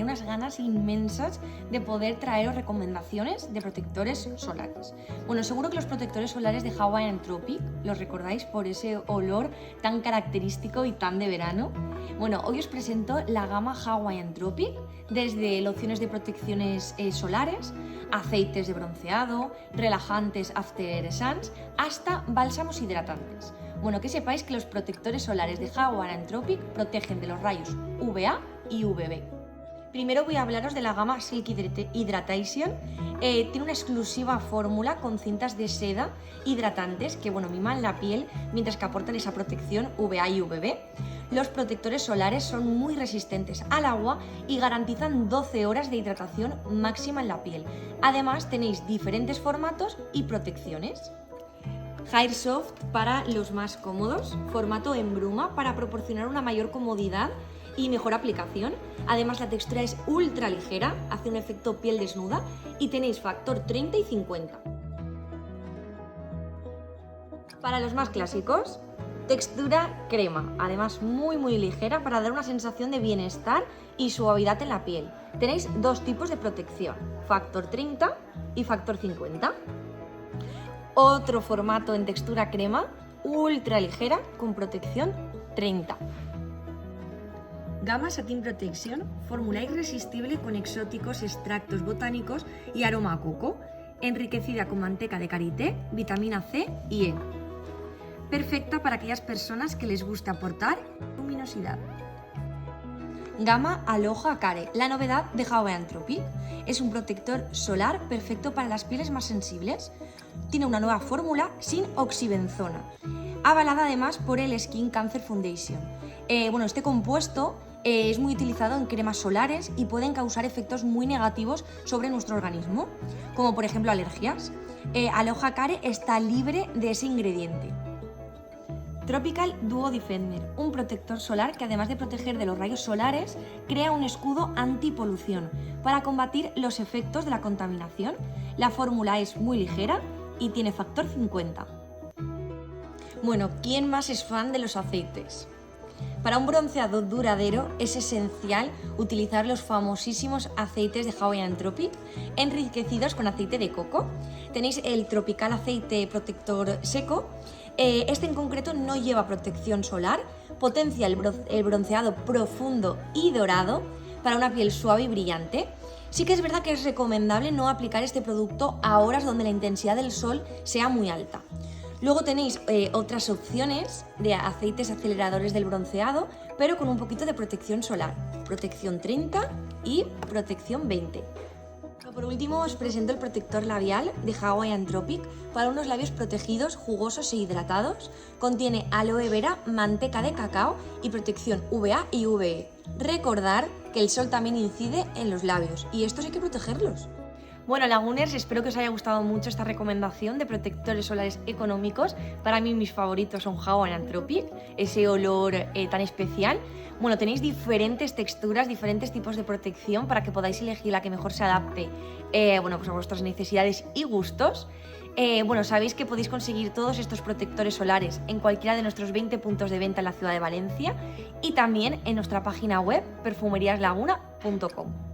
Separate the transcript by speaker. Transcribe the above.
Speaker 1: tenía unas ganas inmensas de poder traeros recomendaciones de protectores solares. Bueno, seguro que los protectores solares de Hawaiian Tropic los recordáis por ese olor tan característico y tan de verano. Bueno, hoy os presento la gama Hawaiian Tropic, desde lociones de protecciones solares, aceites de bronceado, relajantes after suns, hasta bálsamos hidratantes. Bueno, que sepáis que los protectores solares de Hawaiian Tropic protegen de los rayos UVA y UVB. Primero voy a hablaros de la gama Silk Hydration. Tiene una exclusiva fórmula con cintas de seda hidratantes que miman la piel mientras que aportan esa protección UVA y UVB. Los protectores solares son muy resistentes al agua y garantizan 12 horas de hidratación máxima en la piel. Además tenéis diferentes formatos y protecciones. Hair Soft para los más cómodos, formato en bruma para proporcionar una mayor comodidad y mejor aplicación. Además la textura es ultra ligera, hace un efecto piel desnuda y tenéis factor 30 y 50. Para los más clásicos, textura crema, además muy ligera para dar una sensación de bienestar y suavidad en la piel. Tenéis dos tipos de protección, factor 30 y factor 50. Otro formato en textura crema, ultra ligera con protección 30. Gama Satin Protection, fórmula irresistible con exóticos extractos botánicos y aroma a coco, enriquecida con manteca de karité, vitamina C y E. Perfecta para aquellas personas que les gusta aportar luminosidad. Gama Aloha Care, la novedad de Hawaiian Tropic. Es un protector solar perfecto para las pieles más sensibles. Tiene una nueva fórmula sin oxibenzona, avalada además por el Skin Cancer Foundation. Este compuesto es muy utilizado en cremas solares y pueden causar efectos muy negativos sobre nuestro organismo, como por ejemplo alergias. Aloha Care está libre de ese ingrediente. Tropical Duo Defender, un protector solar que además de proteger de los rayos solares, crea un escudo antipolución para combatir los efectos de la contaminación. La fórmula es muy ligera y tiene factor 50. Bueno, ¿quién más es fan de los aceites? Para un bronceado duradero es esencial utilizar los famosísimos aceites de Hawaiian Tropic, enriquecidos con aceite de coco. Tenéis el Tropical Aceite Protector Seco. Este en concreto no lleva protección solar, potencia el bronceado profundo y dorado para una piel suave y brillante. Sí que es verdad que es recomendable no aplicar este producto a horas donde la intensidad del sol sea muy alta. Luego tenéis otras opciones de aceites aceleradores del bronceado, pero con un poquito de protección solar, protección 30 y protección 20. Por último os presento el protector labial de Hawaiian Tropic para unos labios protegidos, jugosos e hidratados. Contiene aloe vera, manteca de cacao y protección UVA y UVE. Recordar que el sol también incide en los labios y estos hay que protegerlos. Bueno, Laguners, espero que os haya gustado mucho esta recomendación de protectores solares económicos. Para mí mis favoritos son Hawaiian Tropic, ese olor tan especial. Bueno, tenéis diferentes texturas, diferentes tipos de protección para que podáis elegir la que mejor se adapte a vuestras necesidades y gustos. Sabéis que podéis conseguir todos estos protectores solares en cualquiera de nuestros 20 puntos de venta en la ciudad de Valencia y también en nuestra página web perfumeriaslaguna.com.